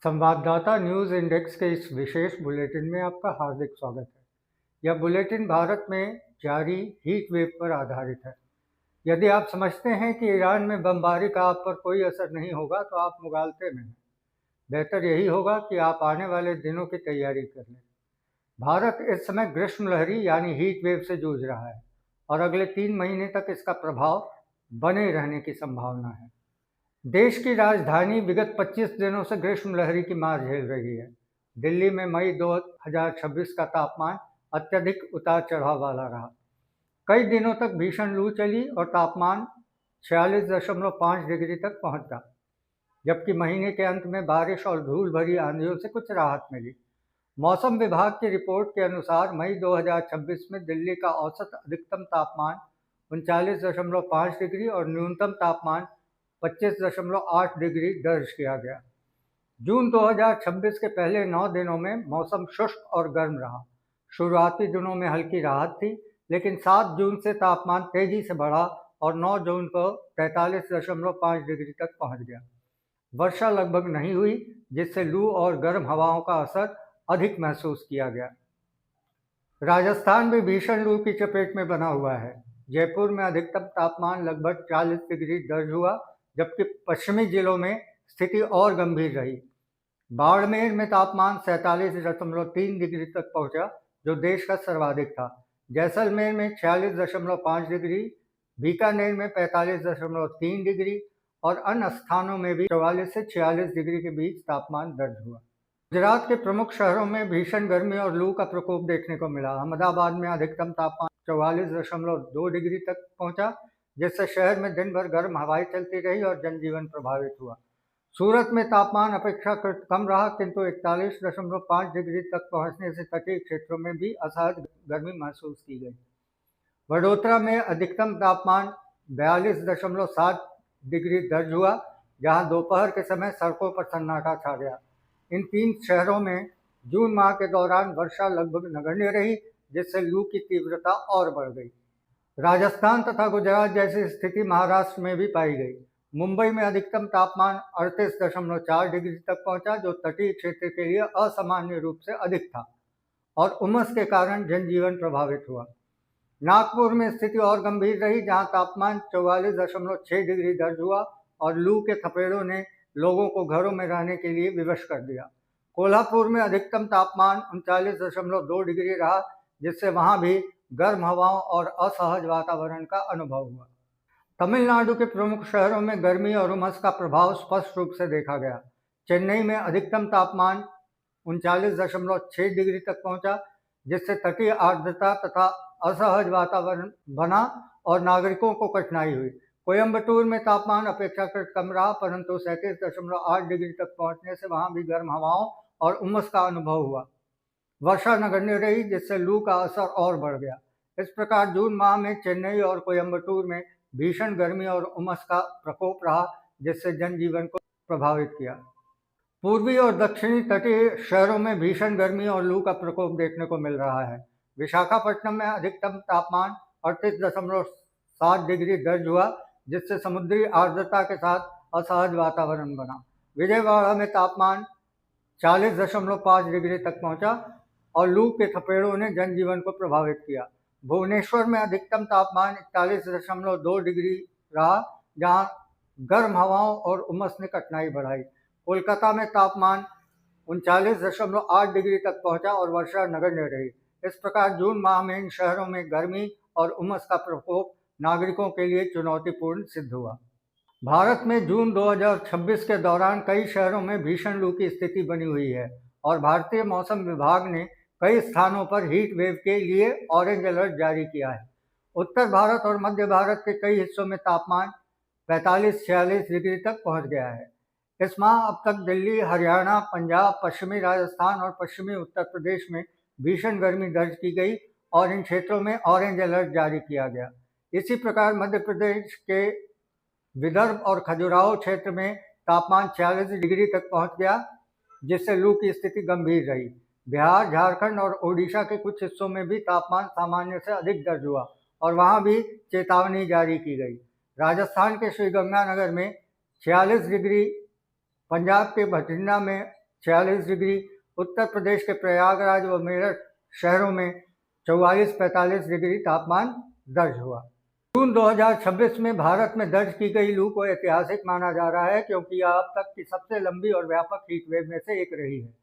संवाददाता news index के इस विशेष बुलेटिन में आपका हार्दिक स्वागत है। यह बुलेटिन भारत में जारी हीट वेव पर आधारित है। यदि आप समझते हैं कि ईरान में बमबारी का आप पर कोई असर नहीं होगा तो आप मुगालते में हैं। बेहतर यही होगा कि आप आने वाले दिनों की तैयारी कर लें। भारत इस समय ग्रीष्म लहरी यानी हीट वेव से जूझ रहा है और अगले 3 महीने तक इसका प्रभाव बने रहने की संभावना है। देश की राजधानी विगत 25 दिनों से ग्रीष्म लहरी की मार झेल रही है। दिल्ली में मई 2026 का तापमान अत्यधिक उतार चढ़ाव वाला रहा। कई दिनों तक भीषण लू चली और तापमान 46.5 डिग्री तक पहुंचा, जबकि महीने के अंत में बारिश और धूल भरी आंधियों से कुछ राहत मिली। मौसम विभाग की रिपोर्ट के अनुसार मई 2026 में दिल्ली का औसत अधिकतम तापमान 39.5 डिग्री और न्यूनतम तापमान 25.8 डिग्री दर्ज किया गया। जून 2026 के पहले 9 दिनों में मौसम शुष्क और गर्म रहा। शुरुआती दिनों में हल्की राहत थी, लेकिन 7 जून से तापमान तेजी से बढ़ा और 9 जून को 43.5 डिग्री तक पहुंच गया। वर्षा लगभग नहीं हुई, जिससे लू और गर्म हवाओं का असर अधिक महसूस किया गया। राजस्थान भी भीषण लू की चपेट में बना हुआ है। जयपुर में अधिकतम तापमान लगभग 40 डिग्री दर्ज हुआ, जबकि पश्चिमी जिलों में स्थिति और गंभीर रही। बाड़मेर में तापमान 47.3 डिग्री तक पहुंचा, जो देश का सर्वाधिक था। जैसलमेर में 46.5 डिग्री, बीकानेर में 45.3 डिग्री और अन्य स्थानों में भी 44 से 46 डिग्री के बीच तापमान दर्ज हुआ। गुजरात के प्रमुख शहरों में भीषण गर्मी और लू का प्रकोप देखने को मिला। अहमदाबाद में अधिकतम तापमान 44.2 डिग्री तक पहुंचा, जिससे शहर में दिन भर गर्म हवाएं चलती रही और जनजीवन प्रभावित हुआ। सूरत में तापमान अपेक्षाकृत कम रहा, किंतु 41.5 डिग्री तक पहुंचने से तटीय क्षेत्रों में भी असहज गर्मी महसूस की गई। वडोदरा में अधिकतम तापमान 42.7 डिग्री दर्ज हुआ, जहां दोपहर के समय सड़कों पर सन्नाटा छा गया। इन 3 शहरों में जून माह के दौरान वर्षा लगभग नगण्य रही, जिससे लू की तीव्रता और बढ़ गई। राजस्थान तथा गुजरात जैसी स्थिति महाराष्ट्र में भी पाई गई। मुंबई में अधिकतम तापमान 38.4 डिग्री तक पहुंचा, जो तटीय क्षेत्र के लिए असामान्य रूप से अधिक था और उमस के कारण जनजीवन प्रभावित हुआ। नागपुर में स्थिति और गंभीर रही, जहां तापमान 44.6 डिग्री दर्ज हुआ और लू के थपेड़ों ने लोगों को घरों में रहने के लिए विवश कर दिया। कोल्हापुर में अधिकतम तापमान 39.2 डिग्री रहा, जिससे वहां भी गर्म हवाओं और असहज वातावरण का अनुभव हुआ। तमिलनाडु के प्रमुख शहरों में गर्मी और उमस का प्रभाव स्पष्ट रूप से देखा गया। चेन्नई में अधिकतम तापमान 39.6 डिग्री तक पहुंचा, जिससे तटीय आर्द्रता तथा असहज वातावरण बना और नागरिकों को कठिनाई हुई। कोयम्बटूर में तापमान अपेक्षाकृत कम रहा, परंतु 37.8 डिग्री तक पहुंचने से वहां भी गर्म हवाओं और उमस का अनुभव हुआ। वर्षा नगण्य रही, जिससे लू का असर और बढ़ गया। इस प्रकार जून माह में चेन्नई और कोयम्बटूर में भीषण गर्मी और उमस का प्रकोप रहा, जिससे जनजीवन को प्रभावित किया। पूर्वी और दक्षिणी तटीय शहरों में भीषण गर्मी और लू का प्रकोप देखने को मिल रहा है। विशाखापट्टनम में अधिकतम तापमान 38.7 डिग्री दर्ज हुआ, जिससे समुद्री आर्द्रता के साथ असहज वातावरण बना। विजयवाड़ा में तापमान 40.5 डिग्री तक पहुंचा और लू के थपेड़ों ने जनजीवन को प्रभावित किया। भुवनेश्वर में अधिकतम तापमान 41.2 डिग्री रहा, जहां गर्म हवाओं और उमस ने कठिनाई बढ़ाई। कोलकाता में तापमान 39.8 डिग्री तक पहुंचा और वर्षा नगण्य रही। इस प्रकार जून माह में इन शहरों में गर्मी और उमस का प्रकोप नागरिकों के लिए चुनौतीपूर्ण सिद्ध हुआ। भारत में जून 2026 के दौरान कई शहरों में भीषण लू की स्थिति बनी हुई है और भारतीय मौसम विभाग ने कई स्थानों पर हीट वेव के लिए ऑरेंज अलर्ट जारी किया है। उत्तर भारत और मध्य भारत के कई हिस्सों में तापमान 45-46 डिग्री तक पहुंच गया है। इस माह अब तक दिल्ली, हरियाणा, पंजाब, पश्चिमी राजस्थान और पश्चिमी उत्तर प्रदेश में भीषण गर्मी दर्ज की गई और इन क्षेत्रों में ऑरेंज अलर्ट जारी किया गया। इसी प्रकार मध्य प्रदेश के विदर्भ और खजुराहो क्षेत्र में तापमान 46 डिग्री तक पहुंच गया, जिससे लू की स्थिति गंभीर रही। बिहार, झारखंड और ओडिशा के कुछ हिस्सों में भी तापमान सामान्य से अधिक दर्ज हुआ और वहां भी चेतावनी जारी की गई। राजस्थान के श्रीगंगानगर में 46 डिग्री, पंजाब के बठिंडा में 46 डिग्री, उत्तर प्रदेश के प्रयागराज व मेरठ शहरों में 44-45 डिग्री तापमान दर्ज हुआ। जून 2026 में भारत में दर्ज की गई लू को ऐतिहासिक माना जा रहा है, क्योंकि यह अब तक की सबसे लंबी और व्यापक हीट वेव में से एक रही है।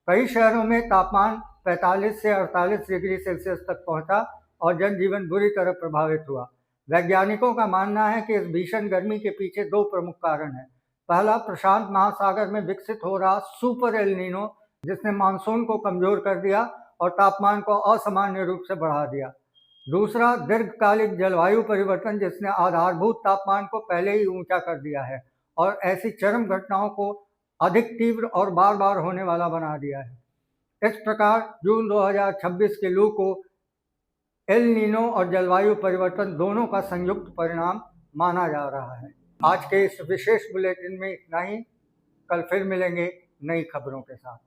कई शहरों में तापमान 45 से 48 डिग्री सेल्सियस तक पहुंचा और जनजीवन बुरी तरह प्रभावित हुआ। वैज्ञानिकों का मानना है कि इस भीषण गर्मी के पीछे दो प्रमुख कारण हैं। पहला, प्रशांत महासागर में विकसित हो रहा सुपर एल नीनो, जिसने मानसून को कमजोर कर दिया और तापमान को असामान्य रूप से बढ़ा दिया। दूसरा, दीर्घकालिक जलवायु परिवर्तन, जिसने आधारभूत तापमान को पहले ही ऊंचा कर दिया है और ऐसी चरम घटनाओं को अधिक तीव्र और बार बार होने वाला बना दिया है। इस प्रकार जून 2026 के लू को एल नीनो और जलवायु परिवर्तन दोनों का संयुक्त परिणाम माना जा रहा है। आज के इस विशेष बुलेटिन में इतना ही। कल फिर मिलेंगे नई खबरों के साथ।